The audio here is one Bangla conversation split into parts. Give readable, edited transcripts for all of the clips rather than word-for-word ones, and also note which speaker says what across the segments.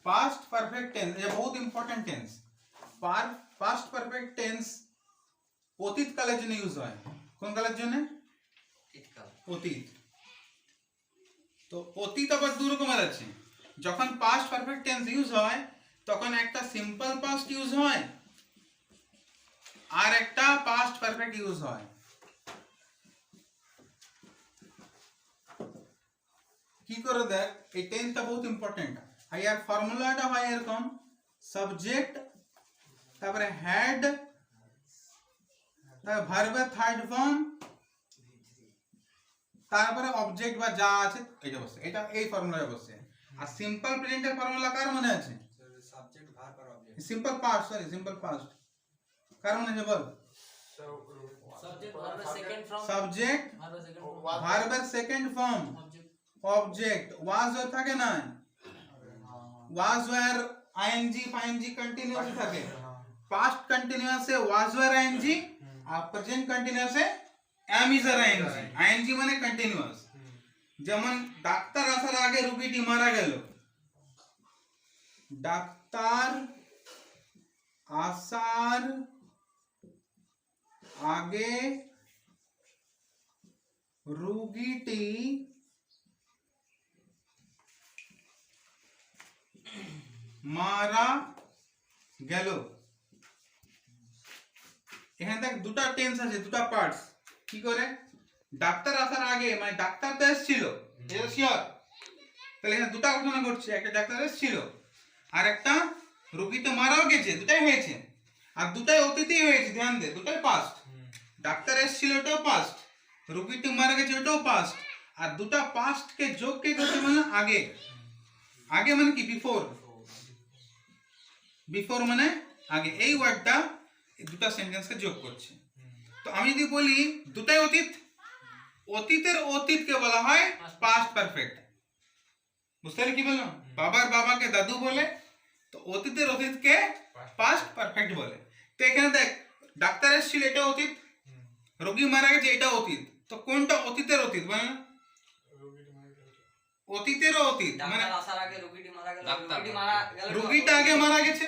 Speaker 1: পাস্ট পারফেক্ট টেন্স এটা বহুত important tense. Past perfect tense অতীত কালের জন্য ইউজ হয়। কোন কালের জন্য? অতীত। তো অতীত আবার দু রকমের আছে। যখন পাস্ট পারফেক্ট টেন্স ইউজ হয় তখন একটা সিম্পল পাস্ট ইউজ হয় আর একটা পাস্ট পারফেক্ট ইউজ হয়। কি করে দেখ, এই টেন্সটা বহুত ইম্পর্টেন্ট। আর এর ফর্মুলাটা হয় এরকম, সাবজেক্ট তারপরে হ্যাড তারপরে ভার্বের থার্ড ফর্ম তারপরে অবজেক্ট বা যা আছে এটা বসে, এটা এই ফর্মুলাটা বসে। আর সিম্পল প্রেজেন্টের ফর্মুলা কার মনে আছে?
Speaker 2: সাবজেক্ট ভার্ব আর object.
Speaker 1: Simple past, sorry simple past কার মনে আছে বল? সাবজেক্ট ভার্বের সেকেন্ড ফর্ম অবজেক্ট ওয়াজ হয়ে থাকে না, ওয়াজ ওয়্যার আইএনজি ফাইএনজি কন্টিনিউয়াস থাকে। পাস্ট কন্টিনিউয়াস এ ওয়াজ ওয়্যার আইএনজি আর প্রেজেন্ট কন্টিনিউয়াস এ am is are ING. ING মানে কন্টিনিউয়াস। যেমন ডাক্তার আসার আগে রোগীটি মারা গেল, ডাক্তার আসার আগে রোগীটি মারা গেল। এখানে দেখ দুটা টেন্স আছে, দুটা পার্টস। কি করে? ডাক্তার আসার আগে মানে ডাক্তার তো এসেছিল, এটা শিওর। তাহলে এখানে দুটা ঘটনা ঘটছে, একটা ডাক্তার এসেছিল আর একটা রোগীতে মারাও গেছে, দুটাই হয়েছে। আর দুটাই অতীতেই হয়েছে, ধ্যান দে, দুটাই পাস্ট। ডাক্তার এসেছিল ওটাও পাস্ট, রোগীটি মারা গেছে ওটাও পাস্ট। আর দুটা পাস্ট কে যোগ কে করছে মানে আগে। আগে মানে কি? বিফোর। বিফোর মানে আগে। এই ওয়ার্ডটা দুটা সেন্টেন্সকে যোগ করছে। তো আমি যদি বলি দুটাই অতীত, অতীতের অতীতকে বলা হয় পাস্ট পারফেক্ট। বুঝতে পারলি কি বললাম? বাবার বাবাকে দাদু বলে, তো অতীতের অতীতকে পাস্ট পারফেক্ট বলে। তো এখানে দেখ, ডাক্তার এসেছিল এটা অতীত, রোগী মারা গেছে এটা অতীত। তো কোনটা অতীতের অতীত? মানে অতীতেরও অতীত মানে রোগীটা আগে মারা গেছে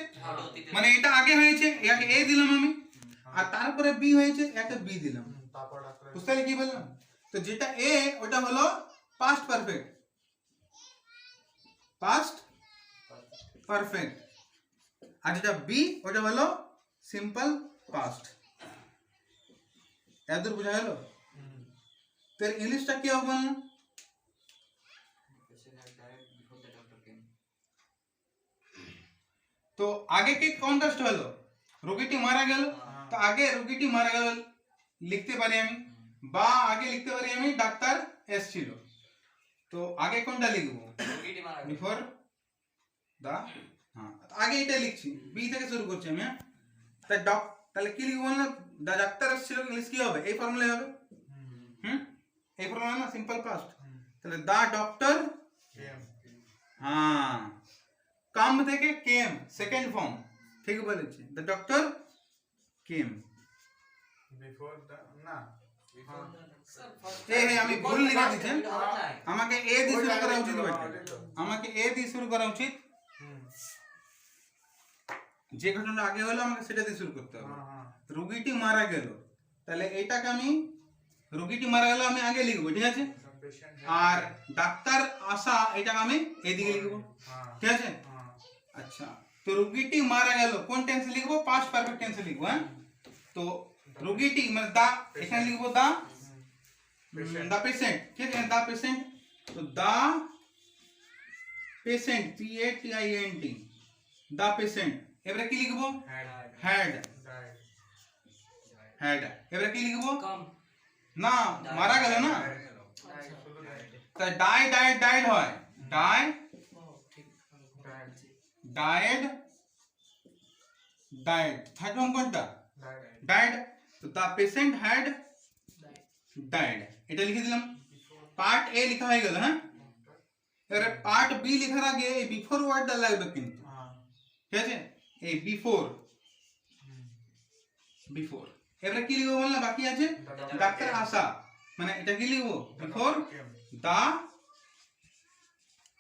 Speaker 1: মানে এটা আগে হয়েছে, একে এ দিলাম আমি, আর তারপরে বি হয়েছে, একে বি দিলাম। বুঝতে পারলি কি বললাম? তো যেটা এ ওটা হলো পাস্ট পারফেক্ট, পাস্ট পারফেক্ট। আর যেটা বি ওটা হলো সিম্পল পাস্ট। এতদূর বোঝা গেল? তো ইংলিশটা কি হবে বলুন? তো আগে কি কন্টেক্সট হলো? রোগীটি মারা গেল, তো আগে রোগীটি মারা গেল লিখতে পারি আমি, বা আগে লিখতে পারি আমি ডাক্তার এসেছিল। তো আগে কোনটা লিখবো? Before the. হ্যাঁ, আগে এটা লিখছি, বি থেকে শুরু করছি আমি। হ্যাঁ, তাহলে কি লিখবো না? দা ডাক্তার এসেছিল, ইংলিশ কি হবে? এই ফর্মুলাই হবে। এই ফর্মুলা না, সিম্পল পাস্ট। তাহলে দা ডক্টর, হ্যাঁ, কাম থেকে কেম, সেকেন্ড ফর্ম। ঠিক বলেছি, the doctor came.
Speaker 2: Before the না,
Speaker 1: আমি ভুল লিখে দিয়েছি। আমাকে এ দিয়ে শুরু করা উচিত, আমাকে এ দিয়ে শুরু করা উচিত। যে ঘটনা আগে হলো আমাকে সেটা দিয়ে শুরু করতে হবে। রোগীটি মারা গেল, তাহলে এইটাকে আমি রোগীটি মারা গেল আমি আগে লিখবো, ঠিক আছে? আর ডাক্তার আসা এটাকে আমি এদিকে লিখবো, ঠিক আছে? আচ্ছা, তো রোগীটি মারা গেল কোন টেন্সে লিখবো? পাস্ট পারফেক্ট টেন্সে লিখবো। হ্যাঁ, তো রোগীটি মানে দা, এখানে লিখবো দা, দা পেশেন্ট, ঠিক আছে? দা পেশেন্ট, তো the patient, PATIENT, the patient. এবারে কি লিখবো? Had, had. এবারে কি লিখবো? না, মারা গেল না, তাই ডাই ডাইড ডাইড হয়, die died died. Third form কোনটা? ডায়েড। তো দা পেশেন্ট হ্যাড ডায়েড, এটা লিখে দিলাম। পার্ট এ লেখা হয়ে গেল। হ্যাঁ, এবারে পার্ট বি লেখার আগে এই বিফোর ওয়ার্ডটা লাগবে কিন্তু, ঠিক আছে? এই বিফোর, বিফোর। এবারে কি লিখবো বললাম বাকি আছে? ডাক্তার আসা, মানে এটা কি লিখবো? বিফোর দা,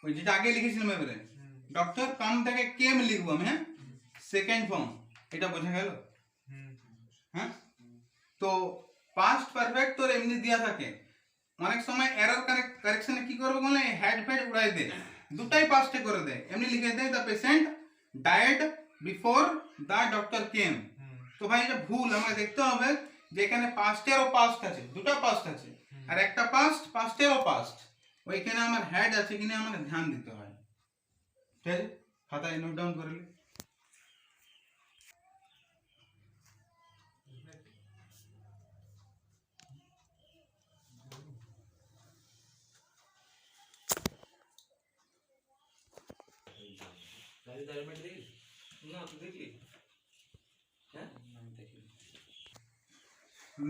Speaker 1: ওই যেটা আগে লিখেছিলাম। এবারে ডক্টর কাম থেকে কেম লিখবো আমি, হ্যাঁ, সেকেন্ড ফর্ম, এটা বোঝা গেল? হ্যাঁ, তো পাস্ট পারফেক্ট তোর এমনি দেয়া থাকে, অনেক সময় এরর কারেকশনে কি করবে বলে হেড ফেড উড়াই দেয়, দুটাই পাস্টে করে দেয়, এমনি লিখে দেয় the patient died before the doctor কেম। তো ভাই এটা ভুল, আমাকে দেখতে হবে যে এখানে পাস্টেরও পাস্ট আছে, দুটো পাস্ট আছে, আর একটা পাস্টেরও পাস্ট, ওইখানে আমার হেড আছে কিনা আমাকে ধ্যান দিতে হয়। ঠিক আছে, খাতায় নোট ডাউন করে নি।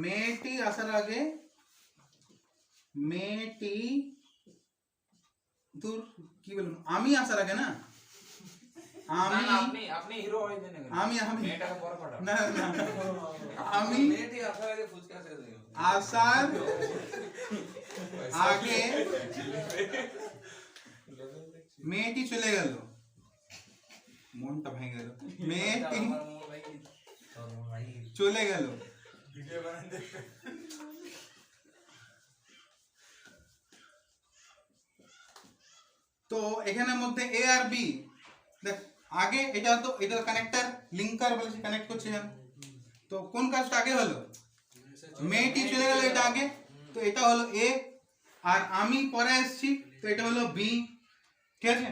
Speaker 1: মেয়েটি আসার আগে, মেয়েটি দূর কি বলবো, আমি আসার আগে না, আমি
Speaker 3: আপনি আপনি হিরো হয়ে দেন
Speaker 1: আমি আমি
Speaker 3: মেয়েটাকে পরে পাঠান
Speaker 1: না না আমি
Speaker 3: মেয়েটি আসার আগে ফুচকা খেয়ে দেবে
Speaker 1: আসার আগে মেয়েটি চলে গেল, মনটা ভেঙে গেল, মেয়েটি চলে গেল,
Speaker 2: ভিডিও বানান দেখতে
Speaker 1: তো এখানের মধ্যে এ আর বি দেখ, আগে এটা তো এটা কানেক্টর লিঙ্কার বলে কানেক্ট করছে, তো কোন কাজটা আগে হলো, মেয়েটি চলে গেল এটা আগে, তো এটা হলো এ, আর আমি পরে আসছি তো এটা হলো বি, ঠিক আছে,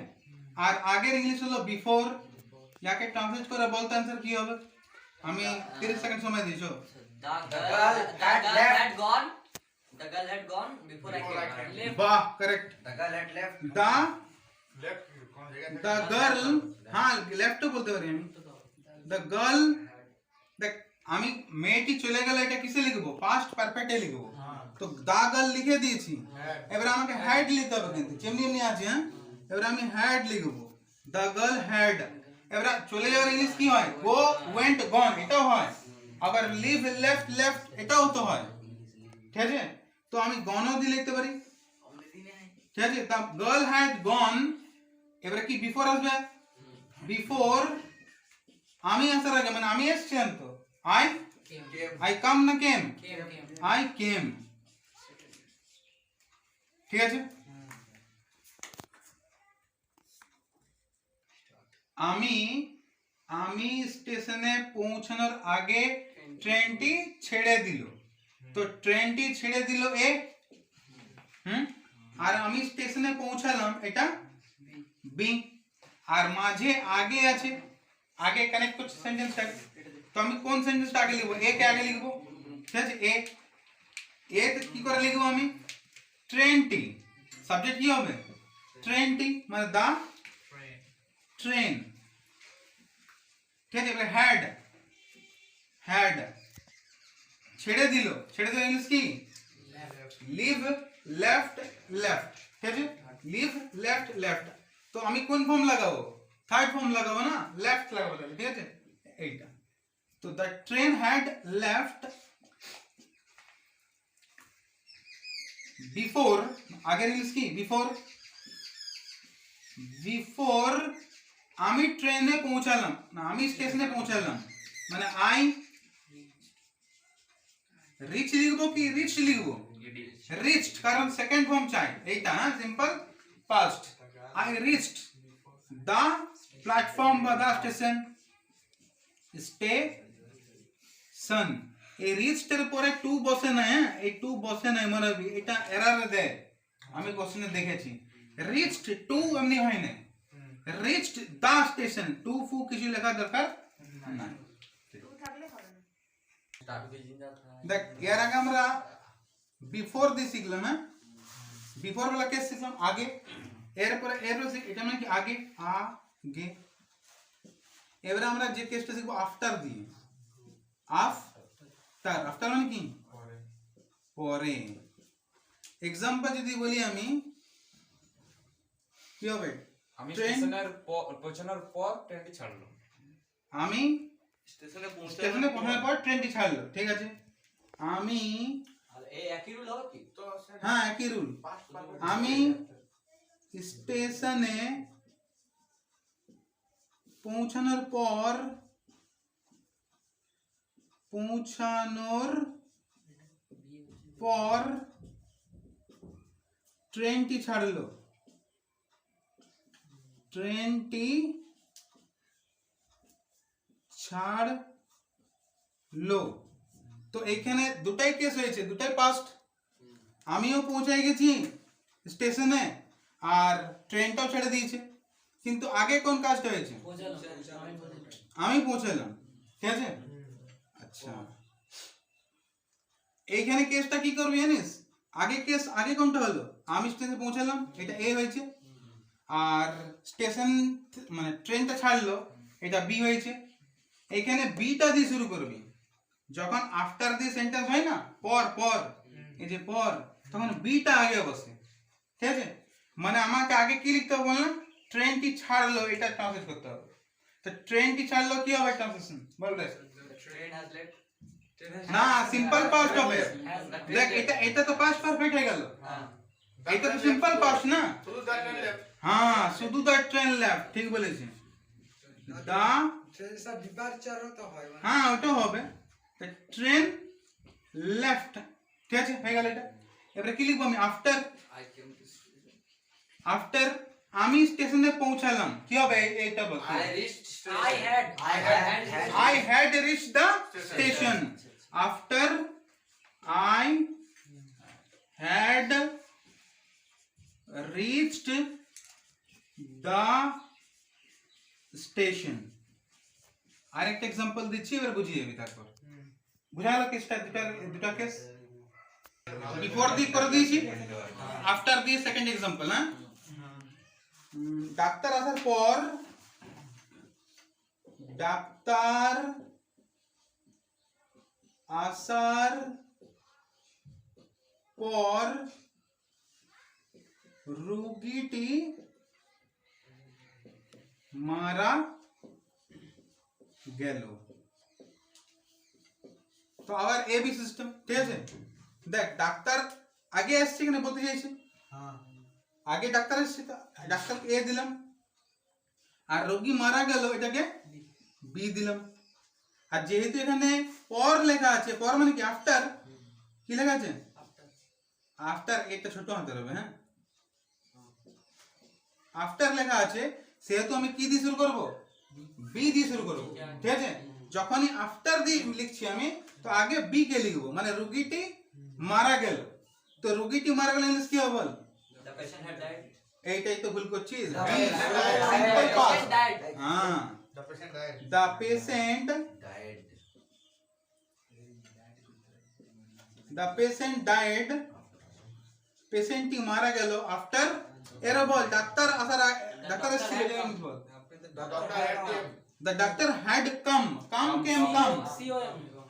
Speaker 1: আর আগের ইংলিশ হলো বিফোর, যাকে ট্রান্সলেট করে বলতে आंसर কি হবে, আমি 30 সেকেন্ড সময় দিছো।
Speaker 4: The girl had gone. The girl had gone before I came. Left.
Speaker 1: বাহ, correct,
Speaker 3: The girl had left.
Speaker 1: The
Speaker 2: left कौन जगह
Speaker 1: দ্য গার্ল, হ্যাঁ লেফটও বলতে পারি আমি, দ্য গার্ল, দেখ আমি মেয়েটি চলে গেল এটা কিসে লিখবো, পাস্ট পারফেক্টে লিখবো, তো দা গার্ল লিখে দিয়েছি, এবারে আমাকে হ্যাড লিখতে হবে, কিন্তু যেমনি এমনি আছে, হ্যাঁ, এবারে আমি হ্যাড লিখবো, দা গার্ল হ্যাড, এবারে চলে যাওয়ার ইংলিশ কি হয়, গো ওয়েন্ট গন, এটাও হয়, আবার লিভ লেফট লেফট এটাও তো হয়, ঠিক আছে, তো আমি গনও দিয়ে লিখতে পারি, ঠিক আছে, দা গার্ল হ্যাড গন, এবারে কি বিফোর আসবে, বিফোর আমি আসার আগে মানে আমি এসেছিলাম তো, আই কাম না কেম, আই কেম, ঠিক আছে, আমি স্টেশনে পৌঁছানোর আগে ট্রেনটি ছেড়ে দিল, তো ট্রেনটি ছেড়ে দিল এ, আর আমি স্টেশনে পৌঁছালাম এটা বি, আর মাঝে আগে আছে, আগে কানেক্ট করছে সেন্টেন্সটা, তো আমি কোন সেন্টেন্সটা আগে লিখবো, এ কে আগে লিখবো, ঠিক আছে, এ কি করে লিখবো আমি, ট্রেনটি, সাবজেক্ট কি হবে, ট্রেনটি মানে দা ট্রেন, ঠিক আছে, এবারে হ্যাড ছেড়ে দিল ইংলিশ কি, লিভ লেফট লেফট, ঠিক আছে, লিভ লেফট লেফট, তো আমি কোন ফর্ম লাগাবো, থার্ড ফর্ম লাগাবো না, লেফট লাগাবো, ঠিক আছে, এইটা, তো the train had left before, আগের ইংলিশ কি, বিফোর আমি ট্রেনে পৌঁছালাম না, আমি স্টেশনে পৌঁছালাম, মানে আই রিচ লিখবো কি রিচ লিখবো, রিচড, কারণ সেকেন্ড ফর্ম চাই, এইটা হ্যাঁ simple past, I reached the platform বা দা স্টেশন, এই রিচড এর পরে টু বসে না, হ্যাঁ এই টু বসে না, মানে এটা এরর দেয়, আমি কোশ্চেনে দেখেছি, রিচড টু এমনি হয় না, রিচড দা স্টেশন, টু ফু কিছু লেখা দরকার না, দেখ এর আগে আমরা বিফোর দিয়ে শিখলাম, হ্যাঁ বিফোর বলা কেস শিখলাম আগে, এরপরে এটা মানে কি আগে, এবারে আমরা যে কেসটা শিখবো আফটার দিয়ে, আফটার মানে কি পরে, এক্সাম্পল যদি বলি আমি কি হবে,
Speaker 3: আমি স্টেশনের পৌঁছানোর পর ট্রেনটি ছাড়লো,
Speaker 1: আমি স্টেশনে পৌঁছানোর পর ট্রেনটি ছাড়লো, ঠিক আছে, আমি
Speaker 4: এই একই রুল হবে কি,
Speaker 2: तो
Speaker 1: হ্যাঁ একই রুল, আমি স্টেশনে পৌঁছানোর পর ট্রেনটি ছাড়লো তো এখানে দুটাই কেস হয়েছে, দুটাই পাস্ট। আমিও পৌঁছায় গেছি স্টেশনে আর ট্রেনটাও ছেড়ে দিয়েছে, কিন্তু আগে কোন কাজটা হয়েছে? আমি পৌঁছালাম, ঠিক আছে। আচ্ছা, এইখানে কেসটা কি করবি জানিস? আগে কোনটা হলো? আমি স্টেশনে পৌঁছালাম, এটা এ হয়েছে, আর স্টেশন মানে ট্রেনটা ছাড়লো, এটা বি হয়েছে। এখানে বিটা দিয়ে শুরু করবি। যখন আফটার দিয়ে সেন্টেন্স হয় না, পর এই যে পর, তখন বিটা আগে বসে, ঠিক আছে। মানে আমাকে আগে কি লিখতে হবে বললাম? ট্রেনটি ছাড়লো, এটা ট্রান্সলেট করতে হবে। তো ট্রেনটি ছাড়লো কি হবে ট্রান্সলেশন? বল রে।
Speaker 4: Train has left.
Speaker 1: না, সিম্পল পাস্ট হবে। দেখ, এটা তো পাস্ট পারফেক্ট হয়ে গেল। এটা তো সিম্পল পাস্ট না।
Speaker 2: শুধু দ্য ট্রেন লেফট।
Speaker 1: হ্যাঁ, শুধু দ্য ট্রেন লেফট, ঠিক বলেছিস। দা
Speaker 5: ট্রেনটা ডিপারচারও তো হয় মানে
Speaker 1: হ্যাঁ, ওটা হবে। ট্রেন লেফট, ঠিক আছে, হয়ে গেল এটা। এবারে কি লিখবো আমি? আফটার আমি স্টেশনে পৌঁছালাম, কি হবে এটা বল?
Speaker 4: I reached station.
Speaker 1: I had reached the station. After I had reached the station. আরেকটা এক্সাম্পল দিচ্ছি, এবার বুঝিয়ে যাবি। তারপর বুঝা গেল কেসটা? দুটা কেস বিফোর দিয়ে করে দিয়েছি, আফটার দিয়ে সেকেন্ড এক্সাম্পল। হ্যাঁ, ডাক্তার আসার পর রোগীটি মারা গেল। তো আবার এ বি সিস্টেম, ঠিক আছে। দেখ, ডাক্তার আগে আসছে, এখানে বলতে চাইছে আগে ডাক্তার এসছে, ডাক্তারকে এ দিলাম, আর রোগী মারা গেল এটাকে বি দিলাম। আর যেহেতু এখানে পর লেখা আছে, পর মানে কি? আফটার। কি লেখা আছে? আফটার, এটা ছোট হাতের হবে। হ্যাঁ, আফটার লেখা আছে, সেহেতু আমি কি দিয়ে শুরু করব? বি দিয়ে শুরু করব, ঠিক আছে। যখনই আফটার দিয়ে লিখছি আমি, তো আগে বি কে লিখবো, মানে রোগীটি মারা গেল। তো রোগীটি মারা গেল ইংলিশ কি হবে বল?
Speaker 4: The patient had died.
Speaker 1: এইটাই তো ভুল করছিস।
Speaker 4: The
Speaker 1: simple past.
Speaker 4: patient died.
Speaker 1: হ্যাঁ,
Speaker 2: the patient died.
Speaker 1: the patient died. পেশেন্টটি মারা গেল আফটার এরা বল ডাক্তার আসার ডাক্তার এসেছিল বল।
Speaker 2: The doctor had came.
Speaker 1: The doctor had come.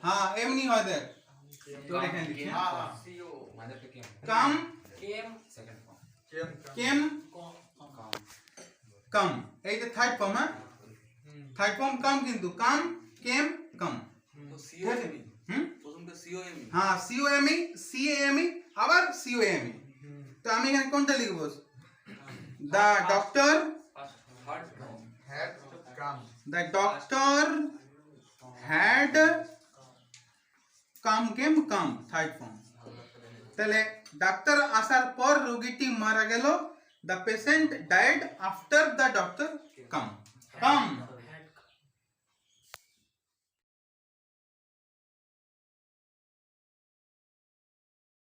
Speaker 1: हाँ, एमनी हो देख। तो लिखें लिखें।
Speaker 2: হ্যাঁ হ্যাঁ
Speaker 3: মানে তো কেম
Speaker 1: Come,
Speaker 3: সেকেন্ড ফর্ম
Speaker 2: কেম
Speaker 1: come. এই যে থার্ড ফর্ম। হ্যাঁ, থার্ড ফর্ম কাম, কিন্তু কাম, কেম, কাম। हाँ, COME, CAME, আবার COME। তো আমি এখানে কোনটা লিখবো? The doctor
Speaker 2: had come.
Speaker 1: The doctor had come, third form. তাহলে ডাক্তার আসার পর রোগীটি মারা গেল। The patient died after the doctor come.